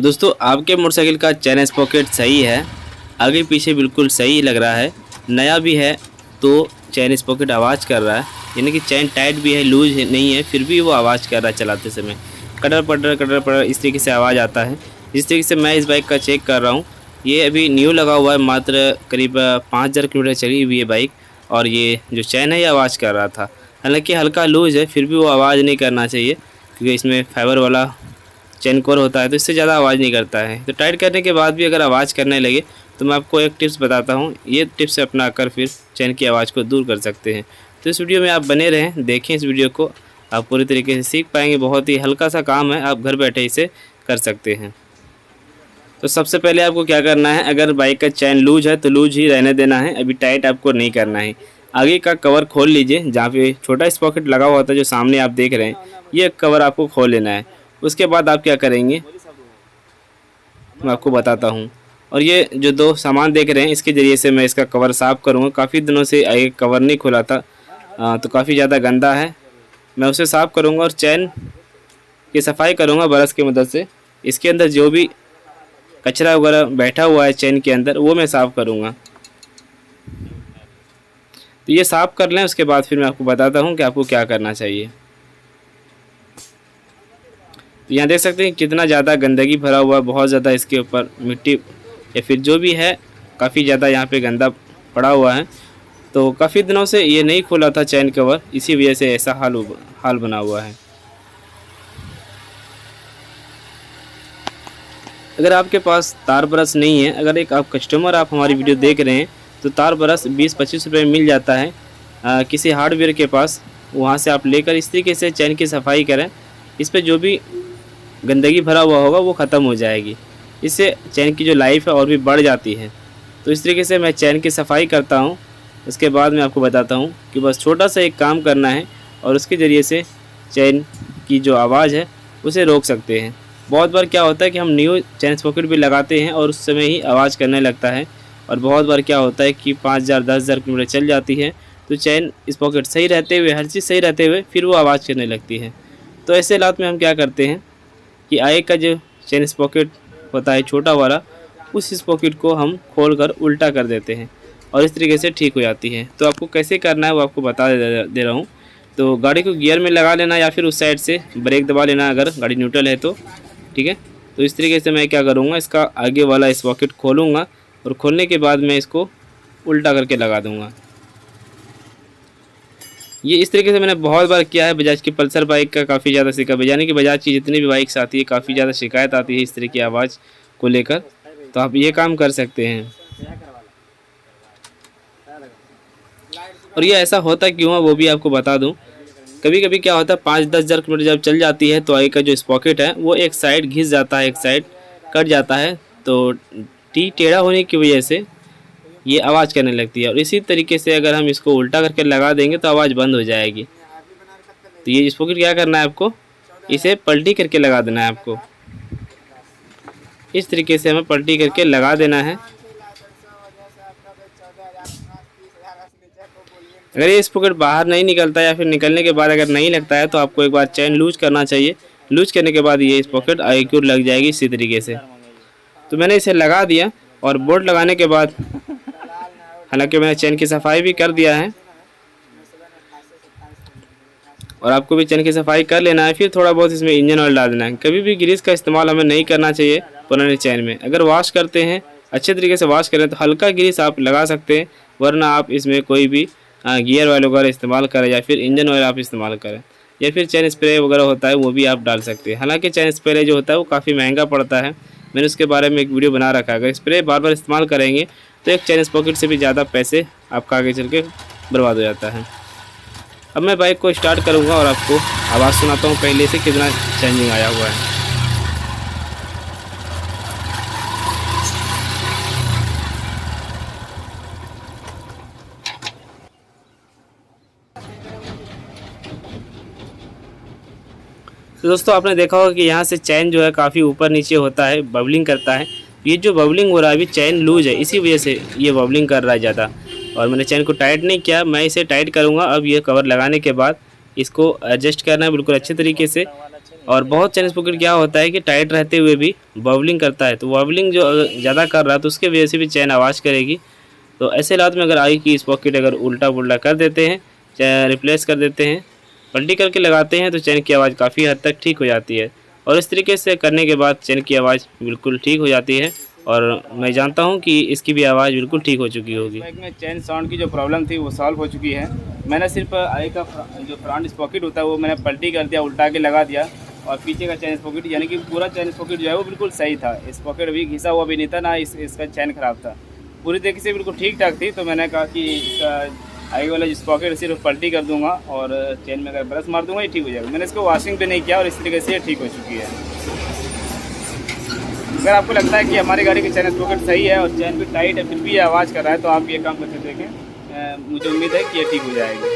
दोस्तों आपके मोटरसाइकिल का चैन स्पॉकेट सही है, आगे पीछे बिल्कुल सही लग रहा है, नया भी है तो चैन स्पॉकेट आवाज़ कर रहा है, यानी कि चैन टाइट भी है, लूज नहीं है, फिर भी वो आवाज़ कर रहा है चलाते समय, कटर पटर इस तरीके से आवाज़ आता है। जिस तरीके से मैं इस बाइक का चेक कर रहा हूँ, ये अभी न्यू लगा हुआ है, मात्र करीब 5000 किलोमीटर चली हुई है बाइक, और ये जो चैन है ये आवाज़ कर रहा था। हालांकि हल्का लूज है, फिर भी वो आवाज़ नहीं करना चाहिए, क्योंकि इसमें फाइबर वाला चेन कोर होता है तो इससे ज़्यादा आवाज़ नहीं करता है। तो टाइट करने के बाद भी अगर आवाज़ करने लगे तो मैं आपको एक टिप्स बताता हूँ, ये टिप्स अपना कर फिर चैन की आवाज़ को दूर कर सकते हैं। तो इस वीडियो में आप बने रहें, देखें इस वीडियो को, आप पूरी तरीके से सीख पाएंगे। बहुत ही हल्का सा काम है, आप घर बैठे इसे कर सकते हैं। तो सबसे पहले आपको क्या करना है, अगर बाइक का चैन लूज है तो लूज ही रहने देना है, अभी टाइट आपको नहीं करना है। आगे का कवर खोल लीजिए, जहाँ पे छोटा स्पॉकेट लगा हुआ था जो सामने आप देख रहे हैं, ये कवर आपको खोल लेना है। उसके बाद आप क्या करेंगे मैं आपको बताता हूँ। और ये जो दो सामान देख रहे हैं, इसके ज़रिए से मैं इसका कवर साफ़ करूँगा। काफ़ी दिनों से आगे कवर नहीं खुला था, तो काफ़ी ज़्यादा गंदा है, मैं उसे साफ़ करूँगा और चैन की सफाई करूँगा ब्रश की मदद से। इसके अंदर जो भी कचरा वगैरह बैठा हुआ है चैन के अंदर, वो मैं साफ़ करूँगा। तो ये साफ़ कर लें, उसके बाद फिर मैं आपको बताता हूँ कि आपको क्या करना चाहिए। तो यहाँ देख सकते हैं कितना ज़्यादा गंदगी भरा हुआ है, बहुत ज़्यादा इसके ऊपर मिट्टी या फिर जो भी है काफ़ी ज़्यादा यहाँ पे गंदा पड़ा हुआ है। तो काफ़ी दिनों से ये नहीं खुला था चैन कवर, इसी वजह से ऐसा हाल बना हुआ है। अगर आपके पास तार ब्रश नहीं है, अगर एक आप कस्टमर आप हमारी वीडियो देख रहे हैं, तो तार ब्रश 20-25 रुपये में मिल जाता है किसी हार्डवेयर के पास, वहाँ से आप लेकर इस तरीके से चैन की सफाई करें। इस पर जो भी गंदगी भरा हुआ होगा वो ख़त्म हो जाएगी, इससे चैन की जो लाइफ है और भी बढ़ जाती है। तो इस तरीके से मैं चैन की सफाई करता हूँ। उसके बाद मैं आपको बताता हूँ कि बस छोटा सा एक काम करना है और उसके ज़रिए से चैन की जो आवाज़ है उसे रोक सकते हैं। बहुत बार क्या होता है कि हम न्यू चैन स्पॉकेट भी लगाते हैं और उस समय ही आवाज़ करने लगता है, और बहुत बार क्या होता है कि 5000-10,000 किलोमीटर चल जाती है तो चैन स्पॉकेट सही रहते हुए, हर चीज़ सही रहते हुए, फिर वो आवाज़ करने लगती है। तो ऐसे हालात में हम क्या करते हैं कि आगे का जो चैन स्पॉकेट होता है छोटा वाला, उस स्पॉकेट को हम खोलकर उल्टा कर देते हैं और इस तरीके से ठीक हो जाती है। तो आपको कैसे करना है वो आपको बता दे रहा हूँ। तो गाड़ी को गियर में लगा लेना या फिर उस साइड से ब्रेक दबा लेना अगर गाड़ी न्यूट्रल है तो, ठीक है। तो इस तरीके से मैं क्या करूँगा, इसका आगे वाला स्पॉकेट खोलूँगा और खोलने के बाद मैं इसको उल्टा करके लगा दूँगा। ये इस तरीके से मैंने बहुत बार किया है। बजाज की पल्सर बाइक का काफ़ी ज़्यादा शिकायत, यानी कि बजाज की जितनी भी बाइक्स आती है काफ़ी ज़्यादा शिकायत आती है इस तरह की आवाज़ को लेकर। तो आप ये काम कर सकते हैं। और ये ऐसा होता क्यों है वो भी आपको बता दूं। कभी कभी क्या होता है 5-10 हज़ार किलोमीटर जब चल जाती है तो आगे का जो स्पॉकेट है वो एक साइड घिस जाता है, एक साइड कट जाता है, तो टी टेढ़ा होने की वजह से ये आवाज़ करने लगती है। और इसी तरीके से अगर हम इसको उल्टा करके लगा देंगे तो आवाज़ बंद हो जाएगी। तो ये स्पॉकेट क्या करना है आपको, इसे पलटी करके लगा देना है आपको। इस तरीके से हमें पलटी करके लगा देना है। अगर ये स्पॉकेट बाहर नहीं निकलता या फिर निकलने के बाद अगर नहीं लगता है तो आपको एक बार चैन लूज करना चाहिए। लूज करने के बाद ये स्पॉकेट आगे की ओर लग जाएगी इसी तरीके से। तो मैंने इसे लगा दिया और बोल्ट लगाने के बाद, हालांकि मैंने चैन की सफाई भी कर दिया है और आपको भी चैन की सफाई कर लेना है। फिर थोड़ा बहुत इसमें इंजन ऑयल डाल देना है। कभी भी ग्रीस का इस्तेमाल हमें नहीं करना चाहिए पुराने चैन में। अगर वॉश करते हैं, अच्छे तरीके से वॉश करें तो हल्का ग्रीस आप लगा सकते हैं, वरना आप इसमें कोई भी गियर ऑयल वगैरह इस्तेमाल करें या फिर इंजन ऑयल आप इस्तेमाल करें, या फिर चैन स्प्रे वगैरह होता है वो भी आप डाल सकते हैं। हालांकि चैन स्प्रे जो होता है वो काफ़ी महंगा पड़ता है, मैंने उसके बारे में एक वीडियो बना रखा है। अगर स्प्रे बार बार इस्तेमाल करेंगे तो एक चैन स्पॉकेट से भी ज़्यादा पैसे आपका आगे चल के बर्बाद हो जाता है। अब मैं बाइक को स्टार्ट करूँगा और आपको आवाज़ सुनाता हूँ पहले से कितना चेंजिंग आया हुआ है। तो दोस्तों आपने देखा होगा कि यहाँ से चैन जो है काफ़ी ऊपर नीचे होता है, बबलिंग करता है। ये जो बबलिंग हो रहा है अभी चैन लूज है, इसी वजह से ये बबलिंग कर रहा है ज़्यादा। और मैंने चैन को टाइट नहीं किया, मैं इसे टाइट करूँगा। अब ये कवर लगाने के बाद इसको एडजस्ट करना है बिल्कुल अच्छे तरीके से और बहुत चैन स्पॉकेट क्या होता है कि टाइट रहते हुए भी बबलिंग करता है, तो बबलिंग जो ज़्यादा कर रहा है तो उसके वजह से भी चैन आवाज़ करेगी। तो ऐसे हालात में अगर आगे की स्पॉकेट अगर उल्टा पुल्टा कर देते हैं, चाहे रिप्लेस कर देते हैं, पलटी करके लगाते हैं, तो चैन की आवाज़ काफ़ी हद तक ठीक हो जाती है। और इस तरीके से करने के बाद चैन की आवाज़ बिल्कुल ठीक हो जाती है और मैं जानता हूँ कि इसकी भी आवाज़ बिल्कुल ठीक हो चुकी होगी। बाइक में चैन साउंड की जो प्रॉब्लम थी वो सॉल्व हो चुकी है। मैंने सिर्फ आगे का जो फ्रंट स्पॉकेट होता है वो मैंने पलटी कर दिया, उल्टा के लगा दिया, और पीछे का चैन स्पॉकेट यानी कि पूरा चैन स्पॉकेट जो है वो बिल्कुल सही था। स्पॉकेट भी घिसा हुआ भी नहीं था, ना इसका चैन खराब था, पूरी तरीके से बिल्कुल ठीक ठाक थी। तो मैंने कहा कि इसका आगे वाला जो स्पॉकेट सिर्फ पलटी कर दूंगा और चैन में अगर ब्रश मार दूंगा ये ठीक हो जाएगा। मैंने इसको वॉशिंग भी नहीं किया और इस तरीके से ये ठीक हो चुकी है। अगर आपको लगता है कि हमारी गाड़ी की चैन स्पॉकेट सही है और चैन भी टाइट है फिर भी ये आवाज़ कर रहा है, तो आप ये काम करके देखें, मुझे उम्मीद है कि ये ठीक हो जाएगी।